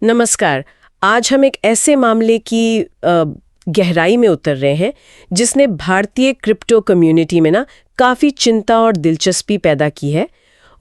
नमस्कार। आज हम एक ऐसे मामले की गहराई में उतर रहे हैं जिसने भारतीय क्रिप्टो कम्युनिटी में ना काफ़ी चिंता और दिलचस्पी पैदा की है।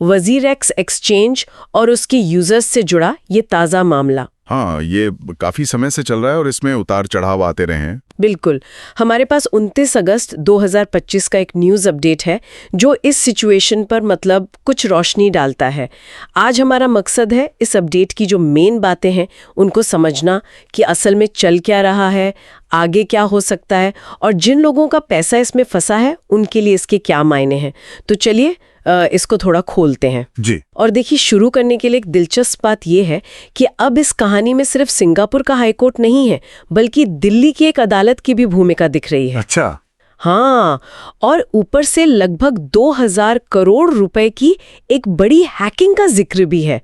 वजीरेक्स एक्सचेंज और उसके यूजर्स से जुड़ा ये ताज़ा मामला। हाँ, ये काफी समय से चल रहा है और इसमें उतार चढ़ाव आते रहे हैं। बिल्कुल। हमारे पास 29 अगस्त 2025 का एक न्यूज़ अपडेट है जो इस सिचुएशन पर मतलब कुछ रोशनी डालता है। आज हमारा मकसद है इस अपडेट की जो मेन बातें हैं उनको समझना कि असल में चल क्या रहा है, आगे क्या हो सकता है और जिन लोगों का पैसा इसमें फंसा है उनके लिए इसके क्या मायने हैं। तो चलिए इसको थोड़ा खोलते हैं जी। और देखिए, शुरू करने के लिए एक दिलचस्प बात यह है कि अब इस कहानी में सिर्फ सिंगापुर का हाईकोर्ट नहीं है बल्कि दिल्ली की एक अदालत की भी भूमिका दिख रही है। अच्छा। हाँ, और ऊपर से लगभग 2000 करोड़ रुपए की एक बड़ी हैकिंग का जिक्र भी है।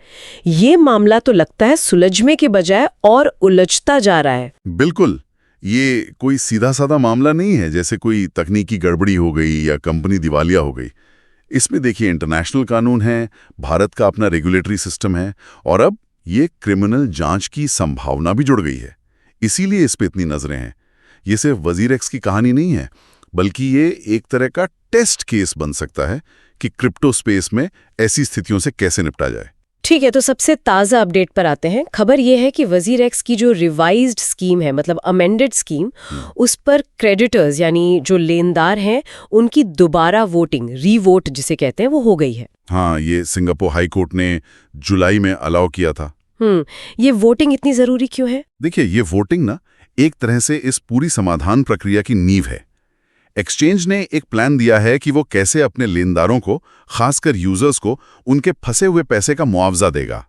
ये मामला तो लगता है सुलझने के बजाय और उलझता जा रहा है। बिल्कुल, ये कोई सीधा साधा मामला नहीं है जैसे कोई तकनीकी गड़बड़ी हो गई या कंपनी दिवालिया हो गई। इसमें देखिए, इंटरनेशनल कानून है, भारत का अपना रेगुलेटरी सिस्टम है और अब ये क्रिमिनल जांच की संभावना भी जुड़ गई है। इसीलिए इस पे इतनी नजरें हैं। ये सिर्फ वजीरेक्स की कहानी नहीं है, बल्कि ये एक तरह का टेस्ट केस बन सकता है कि क्रिप्टो स्पेस में ऐसी स्थितियों से कैसे निपटा जाए। ठीक है, तो सबसे ताज़ा अपडेट पर आते हैं। खबर यह है कि वजीरेक्स की जो रिवाइज्ड स्कीम है, मतलब अमेंडेड स्कीम, उस पर क्रेडिटर्स यानी जो लेनदार हैं उनकी दोबारा वोटिंग, रीवोट जिसे कहते हैं, वो हो गई है। हाँ, ये सिंगापुर हाई कोर्ट ने जुलाई में अलाउ किया था। ये वोटिंग इतनी जरूरी क्यों है? देखिए, ये वोटिंग ना एक तरह से इस पूरी समाधान प्रक्रिया की नींव है। एक्सचेंज ने एक प्लान दिया है कि वो कैसे अपने लेनदारों को, खासकर यूजर्स को, उनके फंसे हुए पैसे का मुआवजा देगा।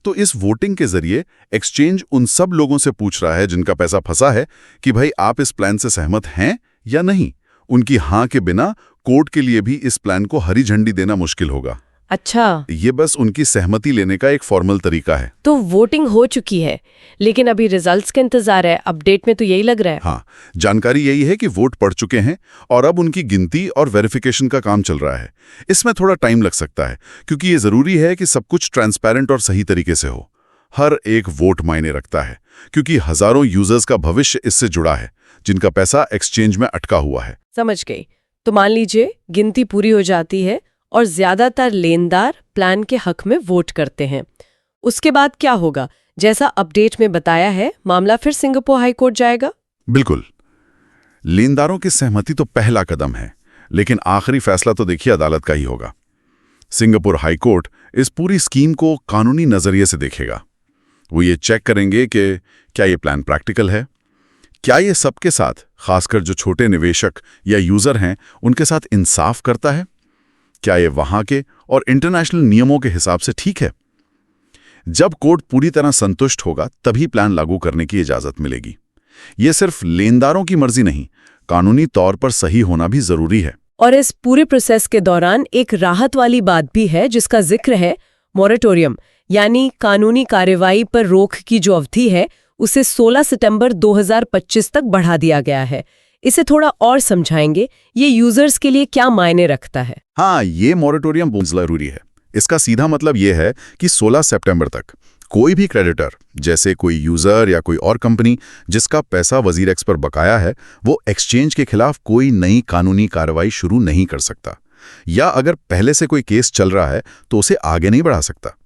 तो इस वोटिंग के जरिए एक्सचेंज उन सब लोगों से पूछ रहा है जिनका पैसा फंसा है कि भाई आप इस प्लान से सहमत हैं या नहीं। उनकी हाँ के बिना कोर्ट के लिए भी इस प्लान को हरी झंडी देना मुश्किल होगा। अच्छा, ये बस उनकी सहमति लेने का एक फॉर्मल तरीका है। तो वोटिंग हो चुकी है लेकिन अभी रिजल्ट्स का इंतजार है। अपडेट में तो यही लग रहा है। हाँ, जानकारी यही है कि वोट पड़ चुके हैं और अब उनकी गिनती और वेरिफिकेशन का काम चल रहा है। इसमें थोड़ा टाइम लग सकता है क्योंकि ये जरूरी है कि सब कुछ ट्रांसपेरेंट और सही तरीके से हो। हर एक वोट मायने रखता है क्योंकि हजारों यूजर्स का भविष्य इससे जुड़ा है जिनका पैसा एक्सचेंज में अटका हुआ है। समझ गई। तो मान लीजिए गिनती पूरी हो जाती है और ज्यादातर लेनदार प्लान के हक में वोट करते हैं। उसके बाद क्या होगा? जैसा अपडेट में बताया है, मामला फिर सिंगापुर हाई कोर्ट जाएगा। बिल्कुल। लेनदारों की सहमति तो पहला कदम है, लेकिन आखिरी फैसला तो देखिए अदालत का ही होगा। सिंगापुर हाई कोर्ट इस पूरी स्कीम को कानूनी नजरिए से देखेगा। वो ये चेक करेंगे कि क्या ये प्लान प्रैक्टिकल है, क्या ये सबके साथ, खासकर जो छोटे निवेशक या यूजर हैं, उनके साथ इंसाफ करता है, क्या ये वहां के और इंटरनेशनल नियमों के हिसाब से ठीक है। जब कोर्ट पूरी तरह संतुष्ट होगा तभी प्लान लागू करने की इजाजत मिलेगी। ये सिर्फ लेनदारों की मर्जी नहीं, कानूनी तौर पर सही होना भी जरूरी है। और इस पूरे प्रोसेस के दौरान एक राहत वाली बात भी है जिसका जिक्र है, मोरेटोरियम, यानी कानूनी कार्रवाई पर रोक की जो अवधि है उसे 16 सितंबर 2025 तक बढ़ा दिया गया है। इसे थोड़ा और समझाएंगे, ये यूजर्स के लिए क्या मायने रखता है? हाँ, ये मोरेटोरियम बहुत जरूरी है। इसका सीधा मतलब ये है कि 16 सितंबर तक कोई भी क्रेडिटर, जैसे कोई यूजर या कोई और कंपनी जिसका पैसा वजीरेक्स पर बकाया है, वो एक्सचेंज के खिलाफ कोई नई कानूनी कार्रवाई शुरू नहीं कर सकता, या अगर पहले से कोई केस चल रहा है तो उसे आगे नहीं बढ़ा सकता।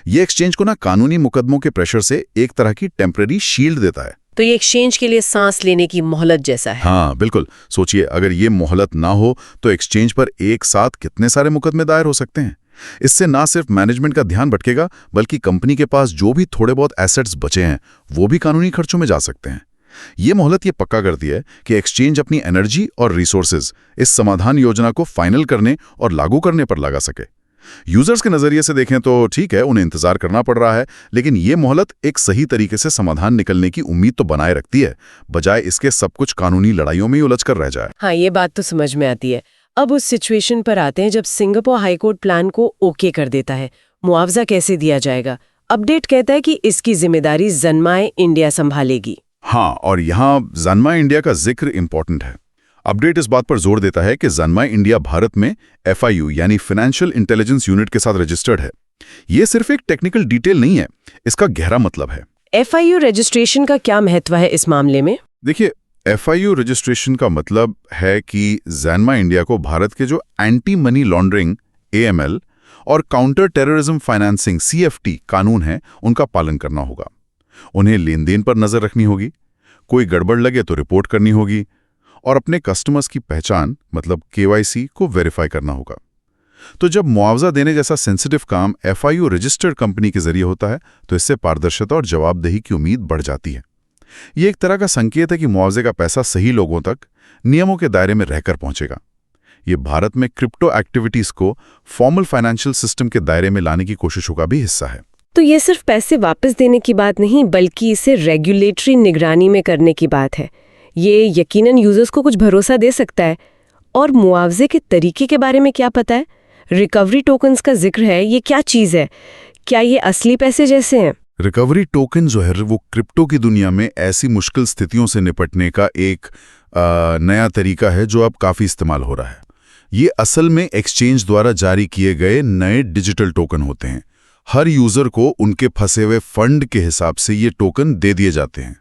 ये एक्सचेंज को ना कानूनी मुकदमों के प्रेशर से एक तरह की टेम्परेरी शील्ड देता है। तो ये एक्सचेंज के लिए सांस लेने की मोहलत जैसा है। हाँ बिल्कुल। सोचिए, अगर ये मोहलत ना हो तो एक्सचेंज पर एक साथ कितने सारे मुकदमे दायर हो सकते हैं। इससे ना सिर्फ मैनेजमेंट का ध्यान भटकेगा, बल्कि कंपनी के पास जो भी थोड़े बहुत एसेट्स बचे हैं वो भी कानूनी खर्चों में जा सकते हैं। ये मोहलत ये पक्का करती है कि एक्सचेंज अपनी एनर्जी और रिसोर्सेज इस समाधान योजना को फाइनल करने और लागू करने पर लगा सके। यूजर्स के नजरिए से देखें तो ठीक है, उन्हें इंतजार करना पड़ रहा है, लेकिन ये मोहलत एक सही तरीके से समाधान निकलने की उम्मीद तो बनाए रखती है, बजाय इसके सब कुछ कानूनी लड़ाइयों में ही उलझ कर रह जाए। हाँ, ये बात तो समझ में आती है। अब उस सिचुएशन पर आते हैं जब सिंगापुर हाईकोर्ट प्लान को ओके कर देता है। मुआवजा कैसे दिया जाएगा? अपडेट कहता है कि इसकी जिम्मेदारी जन्माए इंडिया संभालेगी। हाँ, और यहाँ जन्मा इंडिया का जिक्र इंपॉर्टेंट है। अपडेट इस बात पर जोर देता है कि जन्मा इंडिया भारत में FIU यानी फाइनेंशियल इंटेलिजेंस यूनिट के साथ रजिस्टर्ड है। ये सिर्फ एक टेक्निकल डिटेल नहीं है, इसका गहरा मतलब है। FIU रजिस्ट्रेशन का क्या महत्व है इस मामले में? देखिए, FIU रजिस्ट्रेशन का मतलब है कि जैनमा इंडिया को भारत के जो एंटी मनी लॉन्ड्रिंग AML और काउंटर टेररिज्म फाइनेंसिंग CFT कानून हैं, उनका पालन करना होगा। उन्हें लेन देन पर नजर रखनी होगी, कोई गड़बड़ लगे तो रिपोर्ट करनी होगी और अपने कस्टमर्स की पहचान मतलब KYC को वेरीफाई करना होगा। तो जब मुआवजा देने जैसा सेंसिटिव काम FIU रजिस्टर्ड कंपनी के जरिए होता है तो इससे पारदर्शिता और जवाबदेही की उम्मीद बढ़ जाती है। ये एक तरह का संकेत है कि मुआवजे का पैसा सही लोगों तक नियमों के दायरे में रहकर पहुंचेगा। ये भारत में क्रिप्टो एक्टिविटीज को फॉर्मल फाइनेंशियल सिस्टम के दायरे में लाने की कोशिशों का भी हिस्सा है। तो ये सिर्फ पैसे वापस देने की बात नहीं, बल्कि इसे रेगुलेटरी निगरानी में करने की बात है। ये यकीनन यूजर्स को कुछ भरोसा दे सकता है। और मुआवजे के तरीके के बारे में क्या पता है? रिकवरी टोकन्स का जिक्र है, ये क्या चीज़ है? क्या ये असली पैसे जैसे हैं? रिकवरी टोकन जो है वो क्रिप्टो की दुनिया में ऐसी मुश्किल स्थितियों से निपटने का एक नया तरीका है जो अब काफ़ी इस्तेमाल हो रहा है। ये असल में एक्सचेंज द्वारा जारी किए गए नए डिजिटल टोकन होते हैं। हर यूजर को उनके फंसे हुए फंड के हिसाब से ये टोकन दे दिए जाते हैं।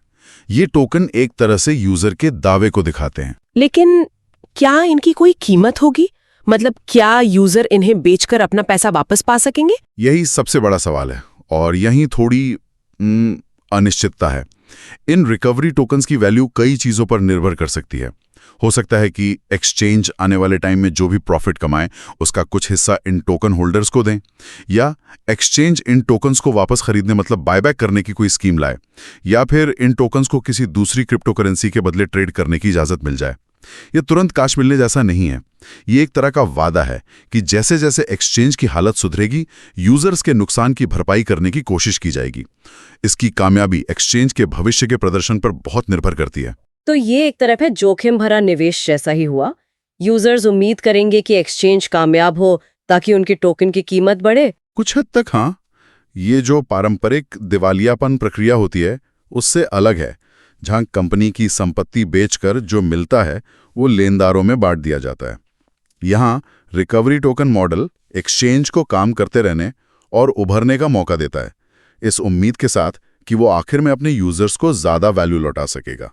ये टोकन एक तरह से यूजर के दावे को दिखाते हैं। लेकिन क्या इनकी कोई कीमत होगी? मतलब क्या यूजर इन्हें बेचकर अपना पैसा वापस पा सकेंगे? यही सबसे बड़ा सवाल है और यही थोड़ी अनिश्चितता है। इन रिकवरी टोकन्स की वैल्यू कई चीज़ों पर निर्भर कर सकती है। हो सकता है कि एक्सचेंज आने वाले टाइम में जो भी प्रॉफिट कमाए उसका कुछ हिस्सा इन टोकन होल्डर्स को दें, या एक्सचेंज इन टोकन्स को वापस खरीदने मतलब बायबैक करने की कोई स्कीम लाए, या फिर इन टोकन्स को किसी दूसरी क्रिप्टो करेंसी के बदले ट्रेड करने की इजाज़त मिल जाए। ये तुरंत काश मिलने जैसा नहीं है। ये एक तरह का वादा है कि जैसे जैसे एक्सचेंज की हालत सुधरेगी, यूजर्स के नुकसान की भरपाई करने की कोशिश की जाएगी। इसकी कामयाबी एक्सचेंज के भविष्य के प्रदर्शन पर बहुत निर्भर करती है। तो ये एक तरफ है जोखिम भरा निवेश जैसा ही हुआ। यूजर्स उम्मीद करेंगे कि एक्सचेंज कामयाब हो ताकि उनके टोकन की कीमत बढ़े। कुछ हद तक हाँ। ये जो पारंपरिक दिवालियापन प्रक्रिया होती है उससे अलग है, जहां कंपनी की संपत्ति बेचकर जो मिलता है वो लेनदारों में बांट दिया जाता है। यहाँ रिकवरी टोकन मॉडल एक्सचेंज को काम करते रहने और उभरने का मौका देता है, इस उम्मीद के साथ कि वो आखिर में अपने यूजर्स को ज्यादा वैल्यू लौटा सकेगा।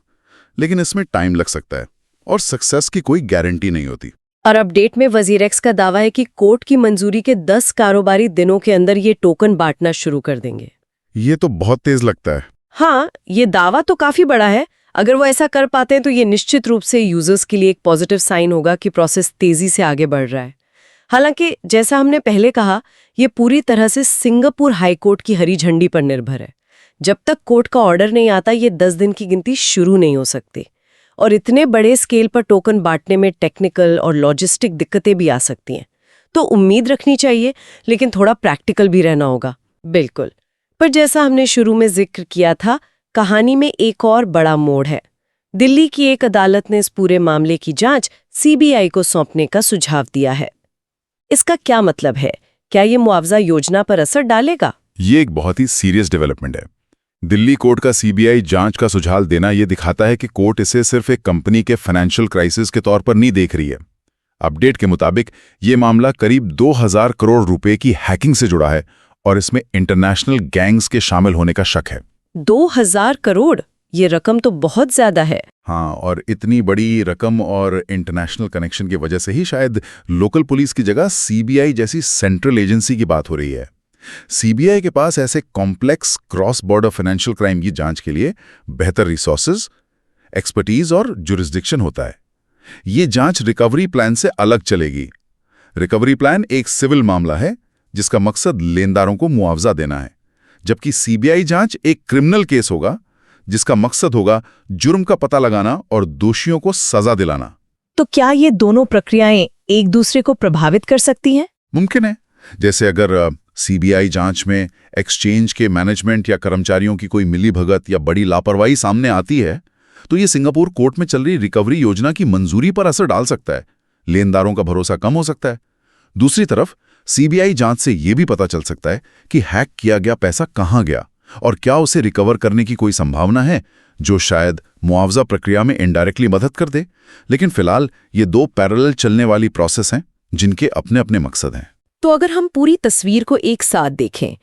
लेकिन इसमें टाइम लग सकता है और सक्सेस की कोई गारंटी नहीं होती। और अपडेट में वजीरेक्स का दावा है कि कोर्ट की मंजूरी के 10 कारोबारी दिनों के अंदर ये टोकन बांटना शुरू कर देंगे। ये तो बहुत तेज लगता है। हाँ, ये दावा तो काफी बड़ा है। अगर वो ऐसा कर पाते हैं तो ये निश्चित रूप से यूजर्स के लिए एक पॉजिटिव साइन होगा कि प्रोसेस तेजी से आगे बढ़ रहा है। हालांकि जैसा हमने पहले कहा, ये पूरी तरह से सिंगापुर हाईकोर्ट की हरी झंडी पर निर्भर है। जब तक कोर्ट का ऑर्डर नहीं आता, ये 10 दिन की गिनती शुरू नहीं हो सकती। और इतने बड़े स्केल पर टोकन बांटने में टेक्निकल और लॉजिस्टिक दिक्कतें भी आ सकती हैं। तो उम्मीद रखनी चाहिए, लेकिन थोड़ा प्रैक्टिकल भी रहना होगा। बिल्कुल। पर जैसा हमने शुरू में जिक्र किया था, कहानी में एक और बड़ा मोड़ है। दिल्ली की एक अदालत ने इस पूरे मामले की जांच CBI को सौंपने का सुझाव दिया है। इसका क्या मतलब है? क्या ये मुआवजा योजना पर असर डालेगा? ये एक बहुत ही सीरियस डेवलपमेंट है। दिल्ली कोर्ट का CBI जांच का सुझाव देना ये दिखाता है कि कोर्ट इसे सिर्फ एक कंपनी के फाइनेंशियल क्राइसिस के तौर पर नहीं देख रही है। अपडेट के मुताबिक ये मामला करीब 2000 करोड़ रुपए की हैकिंग से जुड़ा है और इसमें इंटरनेशनल गैंग्स के शामिल होने का शक है। 2000 करोड़? ये रकम तो बहुत ज्यादा है। हाँ, और इतनी बड़ी रकम और इंटरनेशनल कनेक्शन की वजह से ही शायद लोकल पुलिस की जगह CBI जैसी सेंट्रल एजेंसी की बात हो रही है। CBI के पास ऐसे complex cross border financial crime की जांच के लिए बेहतर रिसोर्सेज, एक्सपर्टीज और जुरिस्डिक्शन होता है। ये जांच रिकवरी प्लान से अलग चलेगी। रिकवरी प्लान एक सिविल मामला है जिसका मकसद लेनदारों को मुआवजा देना है, जबकि CBI जांच एक क्रिमिनल केस होगा जिसका मकसद होगा जुर्म का पता लगाना और दोषियों को सजा दिलाना। तो क्या ये दोनों प्रक्रियाएं एक दूसरे को प्रभावित कर सकती हैं? मुमकिन है। जैसे अगर CBI जांच में एक्सचेंज के मैनेजमेंट या कर्मचारियों की कोई मिलीभगत या बड़ी लापरवाही सामने आती है, तो ये सिंगापुर कोर्ट में चल रही रिकवरी योजना की मंजूरी पर असर डाल सकता है। लेनदारों का भरोसा कम हो सकता है। दूसरी तरफ CBI जांच से यह भी पता चल सकता है कि हैक किया गया पैसा कहां गया और क्या उसे रिकवर करने की कोई संभावना है, जो शायद मुआवजा प्रक्रिया में इनडायरेक्टली मदद कर दे। लेकिन फिलहाल ये दो पैरेलल चलने वाली प्रोसेस हैं जिनके अपने अपने मकसद हैं। तो अगर हम पूरी तस्वीर को एक साथ देखें,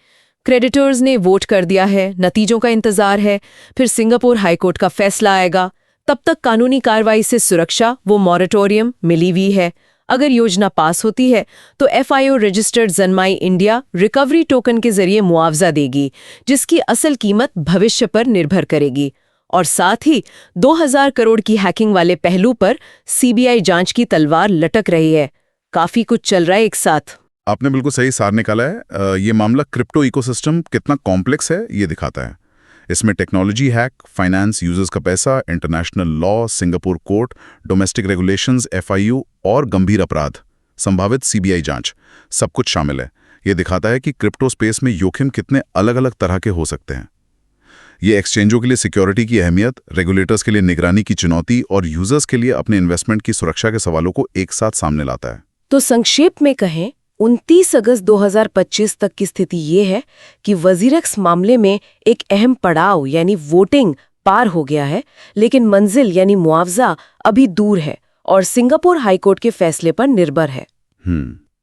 क्रेडिटर्स ने वोट कर दिया है, नतीजों का इंतजार है, फिर सिंगापुर हाईकोर्ट का फैसला आएगा। तब तक कानूनी कार्रवाई से सुरक्षा, वो मॉरेटोरियम मिली हुई है। अगर योजना पास होती है तो FIO रजिस्टर्ड जन्माई इंडिया रिकवरी टोकन के जरिए मुआवजा देगी, जिसकी असल कीमत भविष्य पर निर्भर करेगी। और साथ ही 2000 करोड़ की हैकिंग वाले पहलू पर CBI जांच की तलवार लटक रही है। काफी कुछ चल रहा है एक साथ। आपने बिल्कुल सही सार निकाला है। ये मामला क्रिप्टो इकोसिस्टम कितना कॉम्प्लेक्स है ये दिखाता है। इसमें टेक्नोलॉजी हैक, फाइनेंस, यूजर्स का पैसा, international law, Singapore court, domestic regulations, FIO और गंभीर अपराध, संभावित CBI जांच, सब कुछ शामिल है। ये दिखाता है कि क्रिप्टो स्पेस में जोखिम कितने अलग अलग तरह के हो सकते हैं। ये एक्सचेंजों के लिए सिक्योरिटी की अहमियत, रेगुलेटर्स के लिए निगरानी की चुनौती और यूजर्स के लिए अपने इन्वेस्टमेंट की सुरक्षा के सवालों को एक साथ सामने लाता है। तो संक्षेप में कहें, 29 अगस्त 2025 तक की स्थिति ये है कि वजीरेक्स मामले में एक अहम पड़ाव यानी वोटिंग पार हो गया है, लेकिन मंजिल यानी मुआवजा अभी दूर है और सिंगापुर हाईकोर्ट के फैसले पर निर्भर है।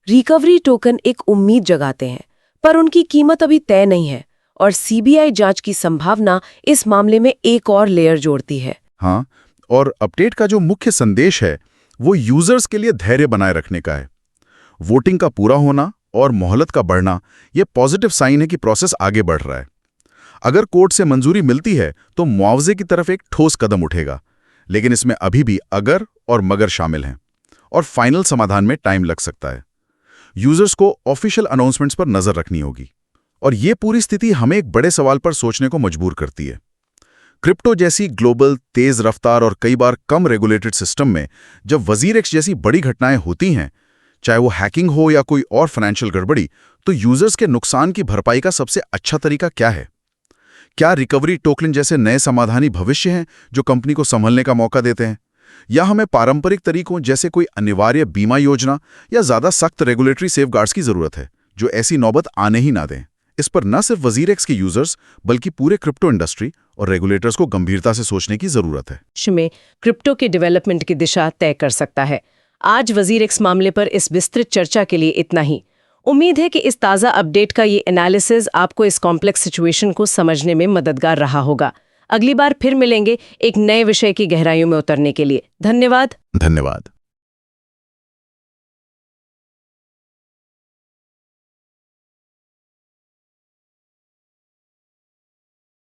रिकवरी टोकन एक उम्मीद जगाते हैं, पर उनकी कीमत अभी तय नहीं है और CBI जांच की संभावना इस मामले में एक और लेयर जोड़ती है। हाँ, और अपडेट का जो मुख्य संदेश है वो यूजर्स के लिए धैर्य बनाए रखने का है। वोटिंग का पूरा होना और मोहलत का बढ़ना ये पॉजिटिव साइन है कि प्रोसेस आगे बढ़ रहा है। अगर कोर्ट से मंजूरी मिलती है तो मुआवजे की तरफ एक ठोस कदम उठेगा, लेकिन इसमें अभी भी अगर और मगर शामिल हैं और फाइनल समाधान में टाइम लग सकता है। यूजर्स को ऑफिशियल अनाउंसमेंट्स पर नजर रखनी होगी और ये पूरी स्थिति हमें एक बड़े सवाल पर सोचने को मजबूर करती है। क्रिप्टो जैसी ग्लोबल, तेज रफ्तार और कई बार कम रेगुलेटेड सिस्टम में जब वजीरेक्स जैसी बड़ी घटनाएं होती हैं, चाहे वो हैकिंग हो या कोई और फाइनेंशियल गड़बड़ी, तो यूजर्स के नुकसान की भरपाई का सबसे अच्छा तरीका क्या है? क्या रिकवरी टोकन जैसे नए समाधानी भविष्य हैं जो कंपनी को संभलने का मौका देते हैं, या हमें पारंपरिक तरीकों जैसे कोई अनिवार्य बीमा योजना या ज्यादा सख्त रेगुलेटरी सेफगार्ड्स की जरूरत है जो ऐसी नौबत आने ही ना दें? इस पर न सिर्फ वजीरेक्स के यूजर्स बल्कि पूरे क्रिप्टो इंडस्ट्री और रेगुलेटर्स को गंभीरता से सोचने की जरूरत है। में क्रिप्टो के डेवलपमेंट की दिशा तय कर सकता है। आज वजीरेक्स मामले पर इस विस्तृत चर्चा के लिए इतना ही। उम्मीद है कि इस ताज़ा अपडेट का ये एनालिसिस आपको इस कॉम्प्लेक्स सिचुएशन को समझने में मददगार रहा होगा। अगली बार फिर मिलेंगे एक नए विषय की गहराइयों में उतरने के लिए। धन्यवाद।